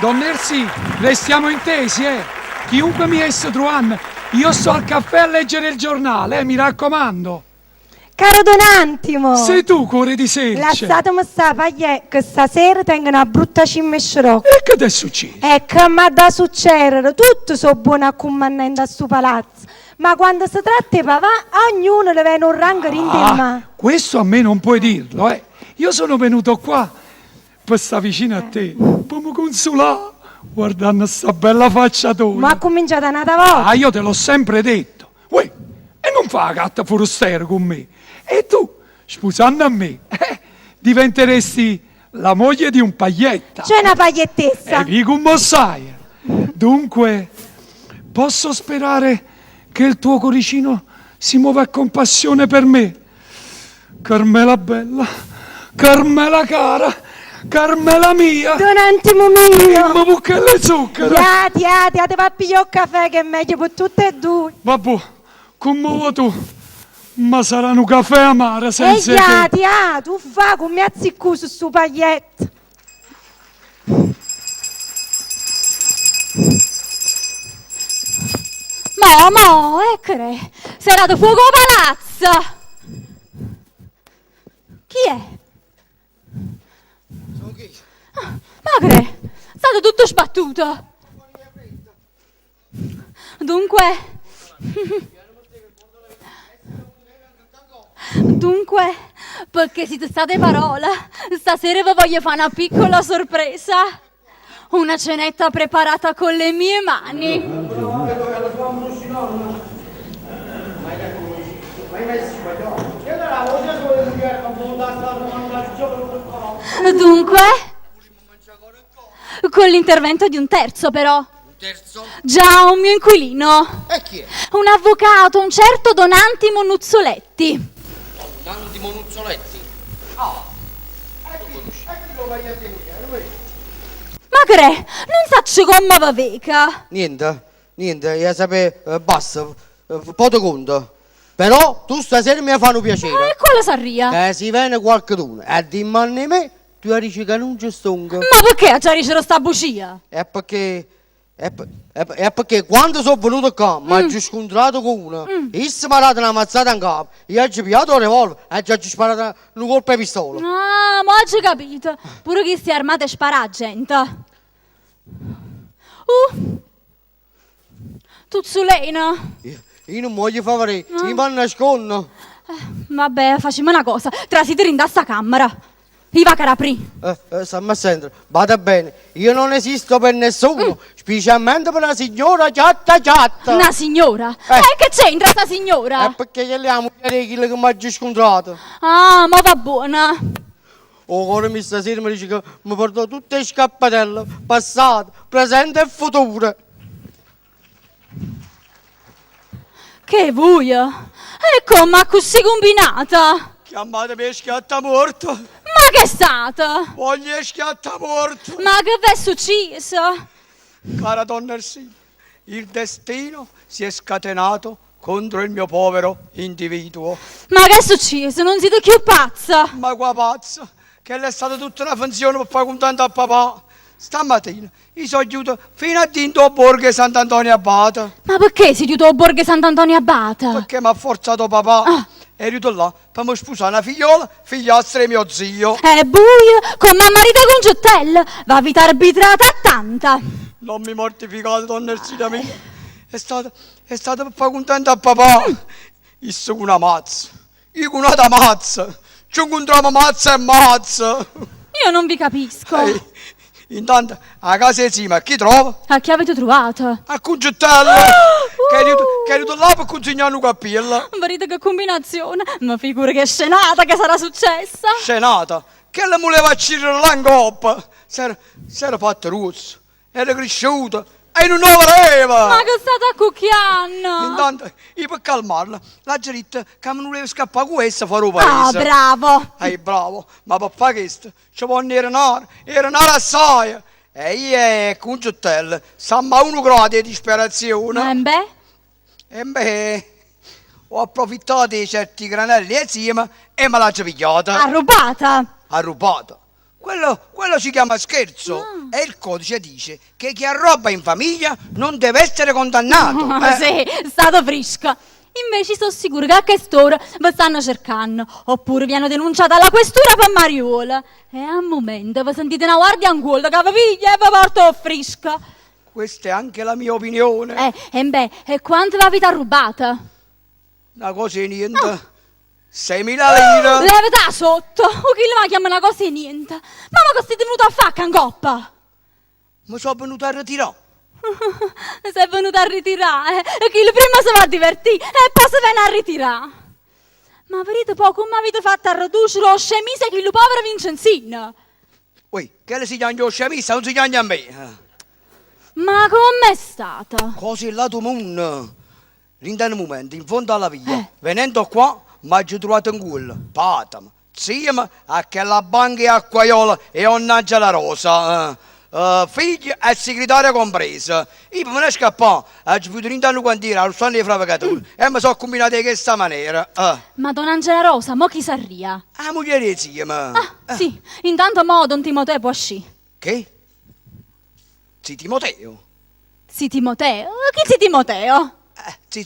Don Nersi, restiamo intesi, Chiunque mi esse truan, io sto al caffè a leggere il giornale, mi raccomando. Caro Don Antimo! Sei tu, cuore di selce. Lasciatemi stare, pagliè, che stasera tengo una brutta cimma e scirocco. E che ti è successo? E che mi ha da succedere, tutti sono buoni a comandare a sto palazzo. Ma quando si tratta di papà, ognuno le viene un rango rintemma. Questo a me non puoi dirlo, Io sono venuto qua, per sta vicino a te, per mi consolare, guardando sta bella faccia tua. Ma ha cominciato un'altra volta. Io te l'ho sempre detto. Uè, e non fa la gatta forestiera con me. E tu, sposando a me, diventeresti la moglie di un paglietta. C'è una pagliettessa. E vi commossaia. Dunque, posso sperare che il tuo cuoricino si muova con passione per me. Carmela bella, Carmela cara, Carmela mia. Don Antimo mio. Ma perché le zucchero? Ati, va a pigliare un caffè che è meglio per tutte e due. Vabbè, come vuoi tu? Ma sarà un caffè amaro senza te. Tu fa come azziccuso su paglietto. Mo, eccole, sarà da fuoco palazzo. Chi è? Sono chi? Ma che? State tutto sbattuto. Dunque, perché siete state parola, stasera vi voglio fare una piccola sorpresa. Una cenetta preparata con le mie mani. Dunque, con l'intervento di un terzo però. Un terzo? Già, un mio inquilino. E chi è? Un avvocato, un certo Don Antimo Nuzzoletti. Don Antimo Nuzzoletti? E chi lo vai a tenere? Ma che re, non saccio come va veca. Niente, io sapevo, basta, poco conto. Però tu stasera mi fanno piacere. E quella sarria? Si viene qualcuno e dimmi a me, tu dici che non ci stongo. Ma perché a Ciaricero sta bucia? È perché quando sono venuto qua mi ha scontrato con uno. Io si mi ha dato una mazzata in capo. Io ho pigliato il revolver e ci ho sparato un colpo di pistola. Ah, ma ho già capito. Pure che stai armato e spara a gente. Tuzzulena. Io non voglio fare, io mi nascondo. Vabbè, facciamo una cosa. Trasiteri in sta camera. Viva Carapri. Stammi a sentire, vada bene, io non esisto per nessuno, specialmente per la signora Ciatta. Una signora? Che c'entra sta signora? È perché gli amo quello che mi ha scontrato. Ah, ma va buona. Ora mi stasera mi dice che mi portò tutte le scappatelle, passate, presente e future. Che vuoi? E come ha così combinata? Chiamatemi schiatta morto. Ma che è stata? Voglio schiatta morto. Ma che v'è successo? Cara donna Elsi, il destino si è scatenato contro il mio povero individuo. Ma che è successo? Non siete più pazza? Ma qua pazza, che è stata tutta una funzione per fare contento a papà. Stamattina io sono chiuso fino a Tinto Borghe Sant'Antonio Abate. Ma perché si chiude a Borghe Sant'Antonio Abate? Perché mi ha forzato papà. E ero là per mi sposare una figliola, figliastra di mio zio. È buio, con mamma marito con Giuttella, va vita arbitrata a tanta. Non mi mortificate, donna Ersina mia. È stato per fare contento a papà. Io sono una mazza. Io con una mazza. Ci incontriamo mazza e mazza. Io non vi capisco. Intanto, a casa insieme, a chi trova? A chi avete trovato? A Congettello. Che è venuto là per consegnare un cappello. Vedete che combinazione? Ma figura che scenata che sarà successa. Scenata. Che le voleva accirere là in coppa. Si era fatto rosso. Era cresciuto. E non lo voleva. Ma che state a cucchiando? Intanto, io per calmarla, la geritta che non voleva scappare con essa fuori il paese. Ah, bravo. Bravo. Ma per fare questo, ci vuole era nero assai. E io con Giuttella, siamo a 1 grado di disperazione. Beh? Ho approfittato di certi granelli insieme e me l'ha pigliata. Arrubata. Arrubata. quello si chiama scherzo. E il codice dice che chi ha roba in famiglia non deve essere condannato. Sì, stato frisco. Invece sto sicuro che a quest'ora vi stanno cercando, oppure vi hanno denunciato alla questura per Mariola. E al momento vi sentite una guardia ancora che vi piglia e vi porta frisca. Questa è anche la mia opinione. E quanto vi avete rubata? Una cosa di niente. 6.000 lire. Levata sotto, o chi la chiama una cosa di niente. Ma che siete venuto a fare, cangoppa? Mi sono venuto a ritirare. Sei venuto a ritirare, e chi prima si va a divertire e poi si viene a ritirare. Ma vedete poco come avete fatto a riducere lo scemise che il povero Vincenzino? Ui, che le si chiama scemissa, non si chiama a me. Ma com'è stata? Così là tu mondo. In un momento, in fondo alla via, venendo qua, mi ha trovato in culo, patam, insieme a quella banca e acquaiola e onnaggia la rosa. Figlio e segretario compresa. Io me ne scappò, ho avuto 30 anni quando era, lo stanno di fravacatura, e mi sono combinato di questa maniera. Ma Don Angela Rosa, mo chi sarria? La moglie insieme. Sì, intanto mo Don Timoteo può uscire. Che? Sì, Timoteo? Sì, Timoteo? Chi si Timoteo? Sì,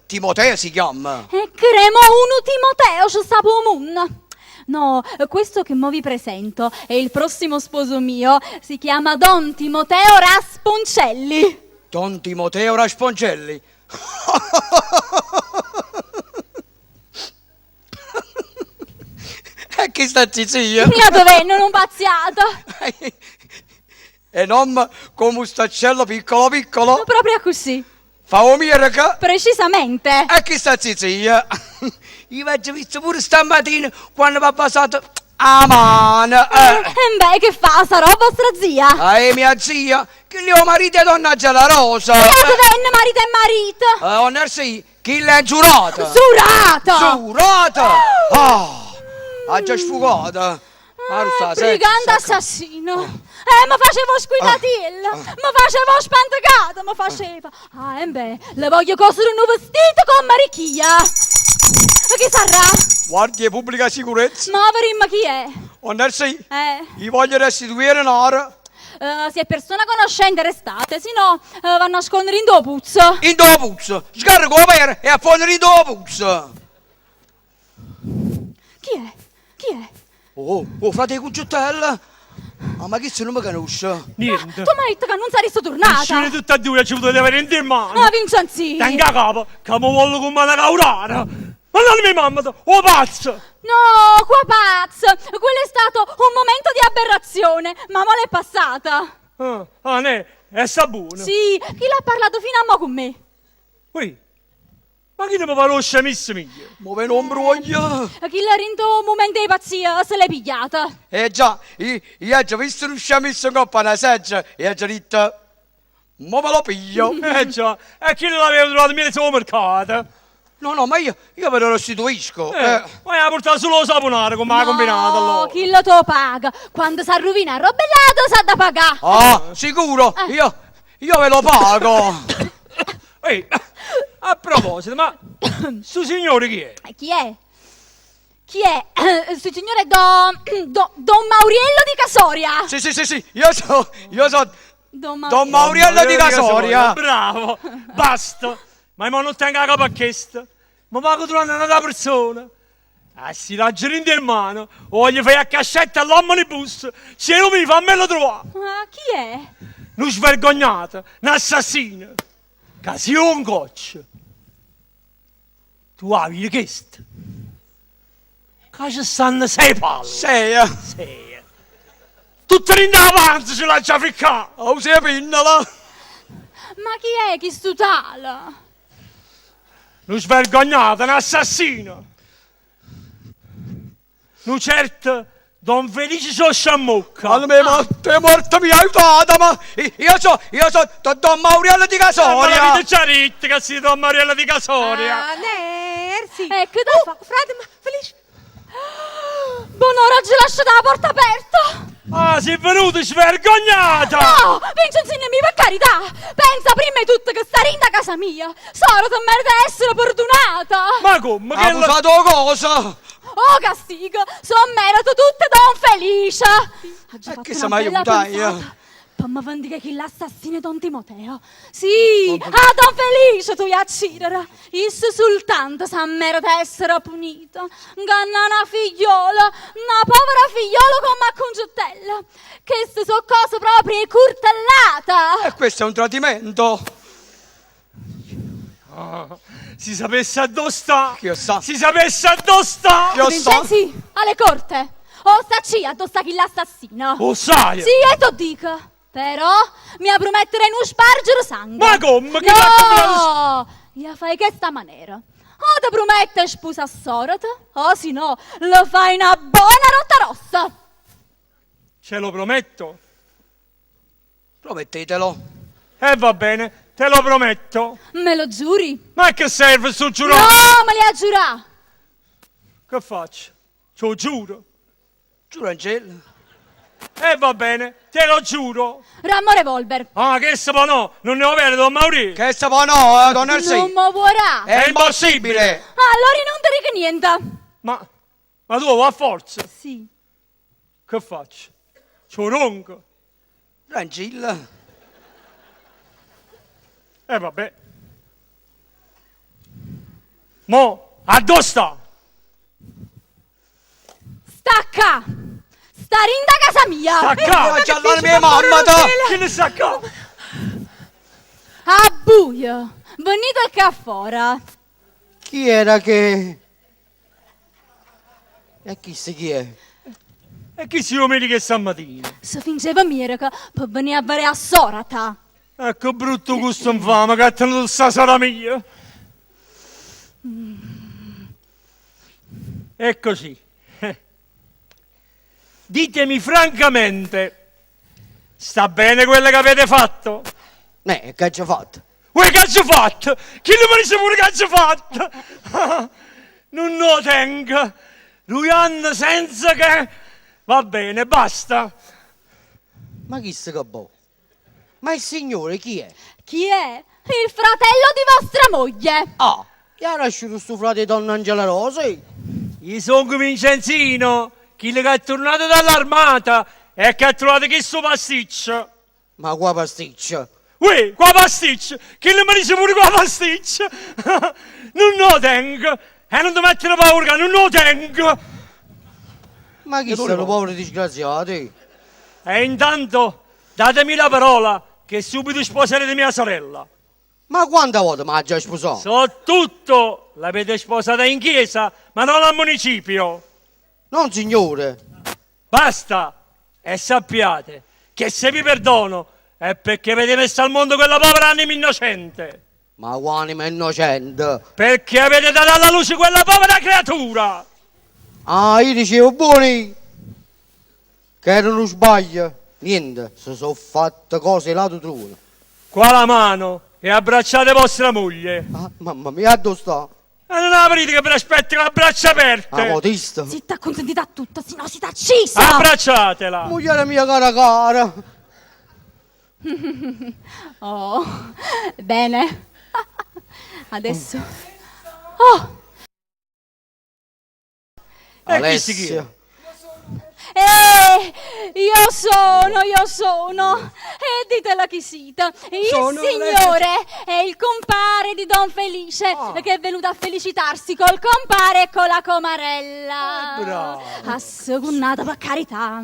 Timoteo si chiama. E cremo uno Timoteo, ci sta pomun. No, questo che mo vi presento è il prossimo sposo mio, si chiama Don Timoteo Rasponcelli. Don Timoteo Rasponcelli. E chi sta zia? Mia dov'è, non pazziata. E non come un staccello piccolo piccolo. Proprio così. Fa un miracolo. Precisamente. E chi sta zia? Io avevo visto pure stamattina quando mi ha passato a mano. Beh, che fa? Sarò vostra zia. Mia zia, che gli ho marito e donna Gela Rosa. Mia dov'è, marito e marito. Donna sì, chi l'ha giurata? Giurata. Giurata? Ha già sfugata. Brigante assassino. Ma facevo squillatilla, ma facevo spantacato, ma faceva. Le voglio cosere un nuovo vestito con marichia. Ma chi sarà? Guardia pubblica sicurezza. Ma verimma chi è? Sì, gli voglio restituire un'ora. Se è persona conoscente restate, se no vanno a nascondere in do puzzo. In do puzzo? Scargo la pera e a fondere in do puzzo. Chi è? Chi è? Oh, frate Cucciotella. Ma che se non mi conosce? Niente. Tu mi hai detto che non saresti tornata. Uscire tutte e due, ci potete avere in mano. Vincenzini. Tenga capo, che mi voglio con me caurare. Ma non mi mamma, oh pazzo! No, qua pazzo. Quello è stato un momento di aberrazione, ma mo l'è passata. Ne, è sta buona. Sì, chi l'ha parlato fino a mo con me? Ui, ma chi ne mi fa lo scemisse mio? Muove non broglia. Chi l'ha rinto un momento di pazzia, se l'è pigliata. Già, io ho già visto un sciamisse in coppa una seggia e ho già detto, mo me lo piglio. Già, e chi l'aveva trovato mio sul mercato? No, ma io ve lo restituisco. Ma la portato solo lo saponare come ha combinato allora. Chi lo to paga? Quando si arrovina il robellato sa da pagare. Sicuro? Io ve lo pago. Ehi, a proposito, ma sto signore chi è? Chi è? Chi è? Questo signore Don Mauriello di Casoria. Sì, io so Don Mauriello di Casoria. Bravo, basta. Ma io non tengo la capo a questo. Ma pago durante una persona. Si la gerente in mano. O gli fai a cascetta all'omnibus. Se io mi fammelo trovare. Ma chi è? Non svergognata, un assassino. Che sia un coccio. Tu hai chiesto. Che ci stanno 6 palle. 6. Tutte in avanti ce l'ha già ficcata. Oh, sei pinnola. Ma chi è chi stutala? Non svergognata, un assassino. Non certo, Don Felice so sciammucca. Ma te morto mi hai aiutata, ma io so Don Mauriello di Ma Casoria. l'avete già detto che sei Don Mariello di Casoria. Nersi. Ecco, dai. Frate, ma Felice. Buon'ora, oggi lasciate la porta aperta. Sei venuto svergognata. No, Vincenzini, per carità. Pensa prima di tutto che stai in da casa mia. Solo ti merita di essere fortunata. Ma come? Ha usato cosa? oh castigo, son merito tutte Don Felice. Ha già E fatto che una se mai bella aiutai, pensata. Per mi vendere chi l'assassino è Don Timoteo. Sì, Don Felice tu accirere. Il soltanto sa merita essere punito. Ganna una figliola, una povera figliola come a congiuttella. Queste sono cose proprio curtellate. E questo è un tradimento. Si sapesse addosso sta! Chi lo sa? Si sapesse addosso sta! Chi lo sa? Vincenzi, alle corte. O sta ci addossa chi l'assassino. Lo sai! Sì, e ti dico. Però mi ha promettere non spargere sangue. Ma come? Chi l'ha combinato? No, io fai questa maniera. O ti promette sposa a sorte, o se no, lo fai una buona rotta rossa. Ce lo prometto. Promettetelo. E va bene, te lo prometto. Me lo giuri? Ma che serve sto No, giurato? me li ha giurato. Che faccio? Ce lo giuro. Giuro, Angelo. E va bene, te lo giuro. Rammo revolver. Ah, che se può no, non ne ho vero, Don Mauri. Che se può no, Don Non Elsi. mi vorrà. È impossibile. Allora non ti dico niente. Ma tu va a forza. Sì. Che faccio? C'ho ronco. Angelo. E vabbè. Mo, addosso sta? Stacca. Sta rinda casa mia. Stacca. C'ha la mia mamma, da. Che ne stacca? A buio. Venite qua fuori. Chi era che... E chi è? E chi si domenica stamattina? Se fingeva miraca per venire a vedere a sorata. Ecco brutto gusto infame che ha tenuto sta sora mia. E così. Ditemi francamente, sta bene quello che avete fatto? Che hai fatto? Voi che avete fatto? Chi non mi dice pure che avete fatto? Non lo tengo. Lui hanno senza che... Va bene, basta. Ma chi se che boh? Ma il signore chi è? Chi è? Il fratello di vostra moglie. Ah, chi ha lasciato sto frate di Donna Angela Rosi? Io sono Vincenzino, chi che è tornato dall'armata e che ha trovato questo pasticcio. Ma qua pasticcio. Uè, qua pasticcio, chi non mi dice pure qua pasticcio? Non lo tengo, e non ti mettere paura, non lo tengo. Ma chi sono poveri disgraziati? E intanto datemi la parola che subito sposerete mia sorella. Ma quante volte mi ha già sposato? So tutto, l'avete sposata in chiesa, ma non al municipio. Non signore. Basta, e sappiate che se vi perdono è perché avete messo al mondo quella povera anima innocente. Ma quanima innocente. Perché avete dato alla luce quella povera creatura. Ah, io dicevo buoni. Che era uno sbaglio. Niente, si sono fatte cose lato truno. Qua la mano e abbracciate vostra moglie. Ah, mamma mia, dove sta? E non aprite che vi aspetta con le braccia Ah, aperte. modista. Zitta, consentita a tutto, se no si t'accisa. Abbracciatela. Mogliere mia cara. Oh, bene. Adesso. Oh, E chi si chiama? Alessia. io sono. E ditela chi siete. Il Sono signore è il compare di Don Felice che è venuto a felicitarsi col compare e con la comarella. bravo. Assecondata per carità.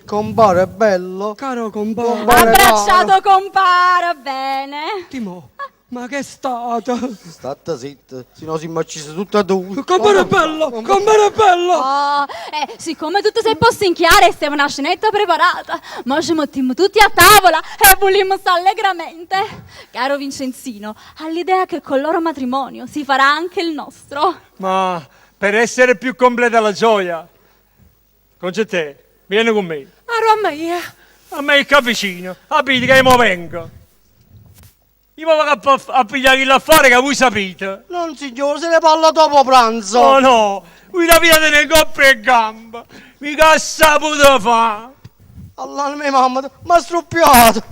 Compare è bello. Caro compare, Abbracciato compare, bene. Timo, ma che è stato? State zitta, se no si macisa tutta tu. Compare bello, compare bello! Oh, siccome tutto si è posto in chiaro e stava una scenetta preparata, ma ci mettiamo tutti a tavola e volimmo stare allegramente. Caro Vincenzino, all'idea che con il loro matrimonio si farà anche il nostro. Ma per essere più completa la gioia, Concette, vieni con me. Aro a me, A me il vicino, abiti che io mo vengo. Io mi vado a pigliare il affare che voi sapete. Non signore, se ne parla dopo pranzo. Oh no, voi la via nelle coppe e gambe. Mica ha saputo fa. Allah mia mamma, mi ha struppiato.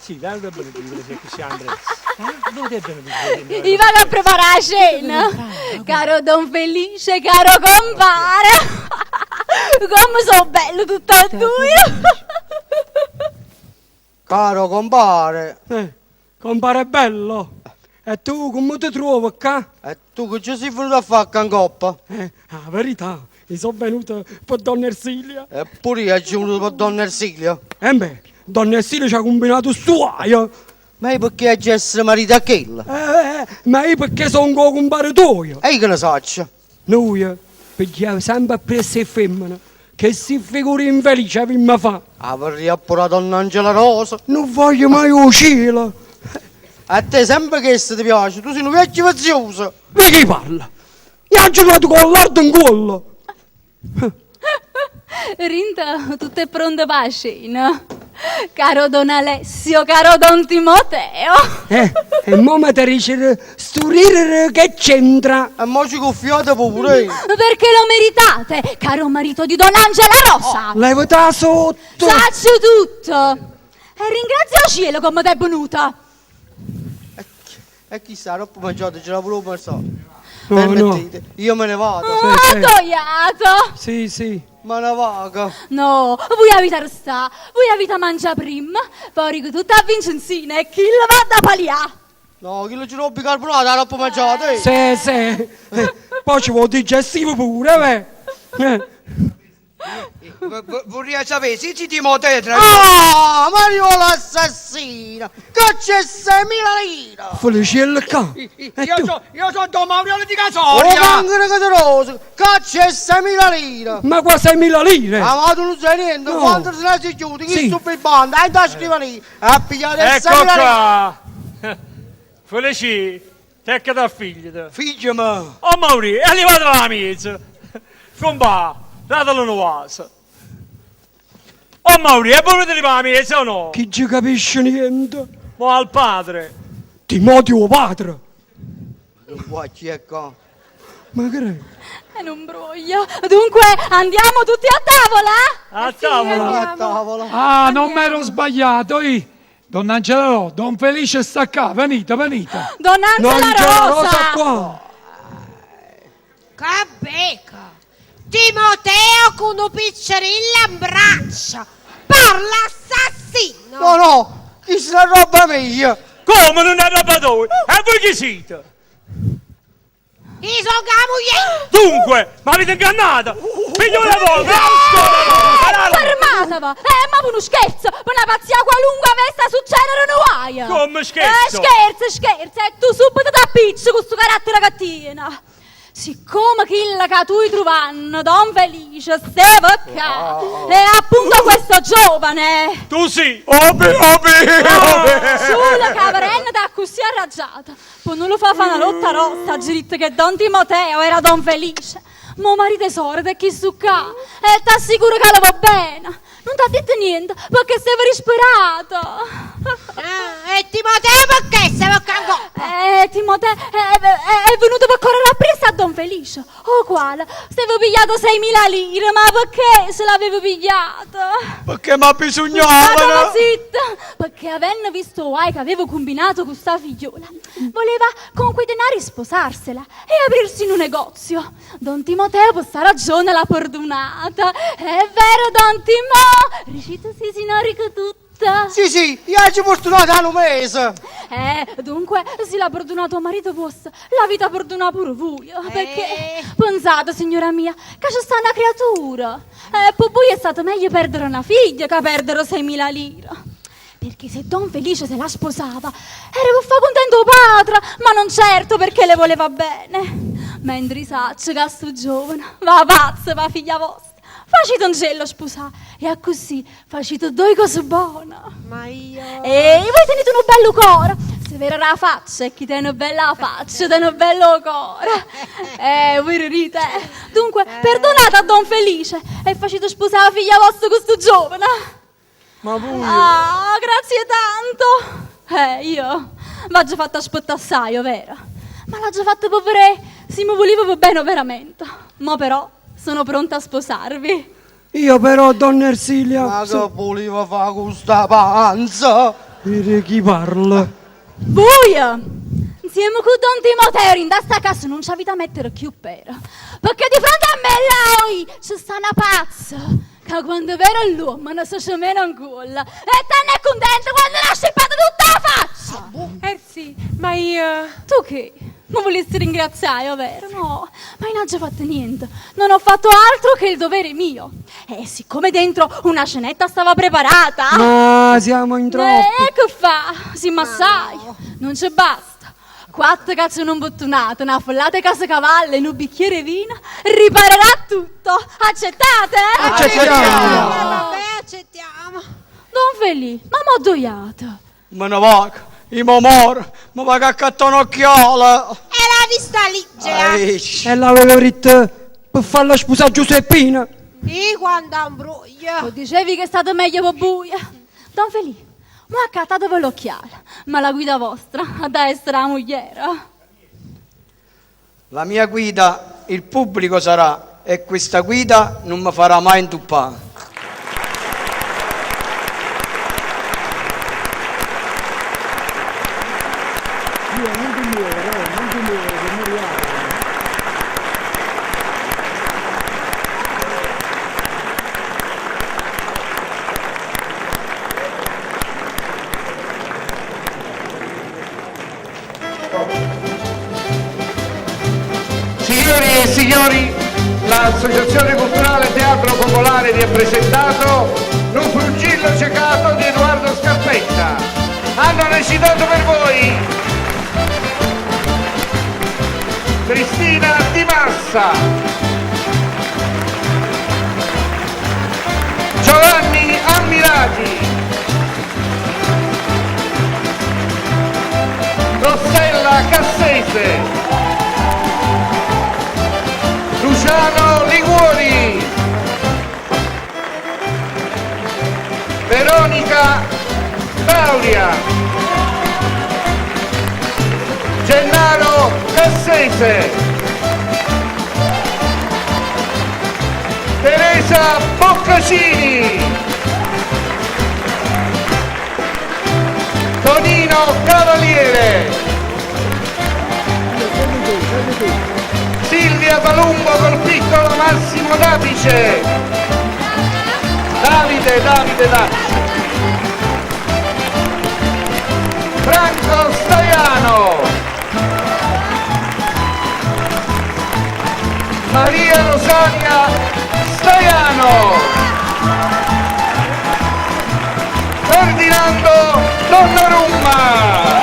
Sì, dai, dove è venuto se così Andrea? Dove è venuto? Vi vado a preparare la cena. Caro Don Felice, caro compare. Come sono bello tutte e due. Caro compare, Compare bello. E tu come ti trovi qua? e tu che ci sei venuto a fare in coppa? La verità, io sono venuto per Donna Ersilia. Eppure io ci venuto per Donna Ersilia. E beh, Donna Ersilia ci ha combinato suaio. Ma io perché oggi essere marito a quella? Ma io perché sono con compare tuo? E io che ne saccio? Noi pigliamo sempre presso le femmine, che si figuri infelice a mi fa. Avrei appurato Donna Angela Rosa. Non voglio mai uscire. A te sempre che ti piace, tu sei un vecchio vazioso. Di chi parla? Io ho giocato con l'ardo in collo. Rinta, tutto è pronto per la cena. Caro Don Alessio, caro Don Timoteo. E mo mi dice sturire che c'entra. E mo ci cuffiate pure. Perché lo meritate, caro marito di Don Angela Rosa. Levata sotto. Saccio tutto. E ringrazio il cielo come ti è venuta. E chissà, troppo mangiato, ce la volevo pensare. No, Permettete, io me ne vado. Sì. Togliato. Sì. Ma ne vaga. No, voi avete resta, voi avete mangiato prima, poi che tutto a Vincenzina e chi la va da palià. No, chi lo ci rubi carbonato, troppo mangiato. Sì. Poi ci vuole digestivo pure, beh. Vorrei sapere, se ci Timoteo tra... Ah, Mario l'assassino! Che c'è 6.000 lire! Felicella qua. Io sono Don Mauriolo di Oh, Casoria! Cancro Casaroso! Che c'è 6.000 lire! Ma qua 6.000 lire. Ma tu non sai niente, No. quando se ne si chiude, chi Sì. su per banda, e da scrivania, a pigliare 6.000 Ecco lire! qua! Felici, te che da figlio? Figlio mio! Oh Mauri, è arrivato la mezza! Compà, datelo una vasa! Oh Mauri, è venuto di la mezza o no? Chi ci capisce niente? Ma al padre! Timoteo padre. Qua chi è qua? Ma che è? E non broglia. Dunque, andiamo tutti a tavola? A tavola! A tavola! Ah, non mi ero sbagliato, Don Angelo, Don Felice sta qua, venite. Don Angela c'è Rosa. qua. Che becca! Timoteo con un piccerilla in braccia! Per l'assassino! No, chi se la roba mia? Come non è roba tua? E voi chi siete? Io sono la moglie! Dunque, mi avete ingannato! Figlio di voi! Fermatevi! Ma per uno scherzo! Per una pazzia qualunque avesse succedere non guaia! Come scherzo? Scherzo! E tu subito ti appicci con sto carattere cattivo! Siccome quella che tu trovano, Don Felice, se vacca, è appunto questo giovane! Tu sì! Sulla caverenna da così arraggiata. Poi non lo fa fare una lotta rossa, a diritto che Don Timoteo era Don Felice. Mo marito tesoro, te chi su qua? E t'assicuro che lo va bene. Non t'ha detto niente, perché sei risperato. E Timoteo perché sei ancora? Timoteo è venuto per correre appresso a Don Felice. Oh, quale? Se avevo pigliato 6.000 lire, ma perché se l'avevo pigliato? Perché mi Ma bisognava? zitta! Perché avendo visto guai che avevo combinato con sta figliola, voleva con quei denari sposarsela e aprirsi in un negozio. Don Timoteo per sta ragione l'ha perdonata. È vero, Don Timò? Riuscite sì, signori, che tutta? Sì, io ci fortunato a un mese! Dunque, se l'ha perdonato marito vostro, la vita perdona pure voi. Perché, pensate, signora mia, che c'è sta una creatura. Per voi è stato meglio perdere una figlia che perdere 6.000 lire. Perché se Don Felice se la sposava, era per far contento padre, ma non certo perché le voleva bene. Mentre saccio che sto giovane va pazza, va figlia vostra. Facite un gelo sposare e così facite due cose buone. Ma io... E voi tenete un bello cuore. Se vera la faccia e chi tiene bella faccia, tiene un bello cuore. Voi rite. Dunque, perdonate a Don Felice e facete sposare la figlia vostra con sto giovane. Ma voi? Ah, grazie tanto. Io m'ha già fatto aspettare assai, vero? Ma l'ha già fatto per se mi volevo bene veramente. Ma però sono pronta a sposarvi. Io però, Donna Ersilia... Ma che voleva fare con sta panza? Per chi parla? Voi! Insieme con Don Timoteo in sta casa non ci avete a mettere più per. Perché di fronte a me lei c'è sta una pazza. Che quando vera l'uomo non si scemena ancora. E te ne è contento quando l'ha scippata tutta la faccia. Sì, ma io... Tu che? Mi volessi ringraziare, vero? No, ma io non ho già fatto niente. Non ho fatto altro che il dovere mio. E siccome dentro una cenetta stava preparata... Ma siamo in troppi. che fa? Si ma sai, non ci basta. 4 cazzo non bottonate, una follata casacavallo e un bicchiere vino riparerà tutto. Accettate? Accettiamo. Vabbè, accettiamo. Don Feli, ma m'ho doiato. Me ne vago, io mi moro, mi vago a cattare un occhiale. E la vista lì, Ai, E l'avevo detto per farla sposare Giuseppina. e quando ambruglia. O dicevi che è stato meglio per buia. Don Feli, ma accattatevi l'occhiale, ma la guida vostra ha da essere la mogliera. la mia guida, il pubblico sarà, e questa guida non mi farà mai intuppare. Signore e signori, l'Associazione Culturale Teatro Popolare vi ha presentato Un frugillo ciecato di Edoardo Scarpetta. Hanno recitato per voi Cristina Di Massa, Giovanni Ammirati, Rossella Cassese, Luciano Liguori, Veronica Dauria, Gennaro Cassese, Teresa Boccacini, Tonino Cavaliere, Silvia Palumbo col piccolo Massimo Dapice, Davide Dapice, Franco Staiano, Maria Rosaria Staiano, Ferdinando Donnarumma.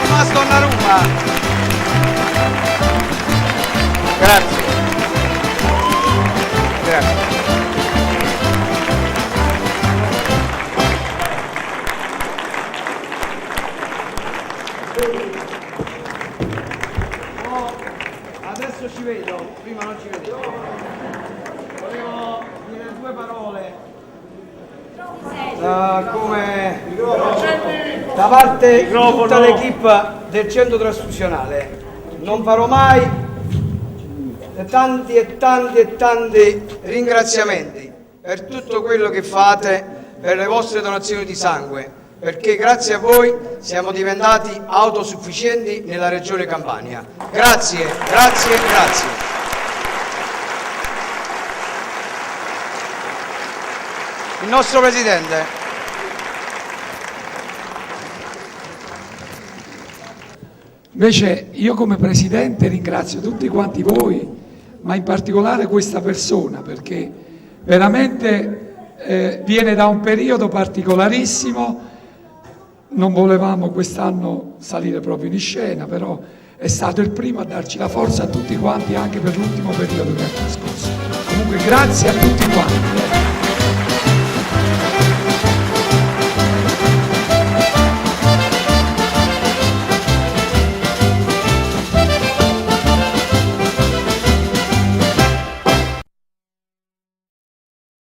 Tommaso Donnarumma. Grazie. Grazie. Adesso ci vedo, prima non ci vedevo. Volevo dire 2 parole. Come da parte di tutta l'equipe del centro trasfusionale. Non farò mai tanti ringraziamenti per tutto quello che fate, per le vostre donazioni di sangue, perché grazie a voi siamo diventati autosufficienti nella regione Campania. Grazie. Il nostro presidente. Invece io come presidente ringrazio tutti quanti voi, ma in particolare questa persona, perché veramente viene da un periodo particolarissimo. Non volevamo quest'anno salire proprio in scena, però è stato il primo a darci la forza a tutti quanti anche per l'ultimo periodo che è trascorso. Comunque grazie a tutti quanti.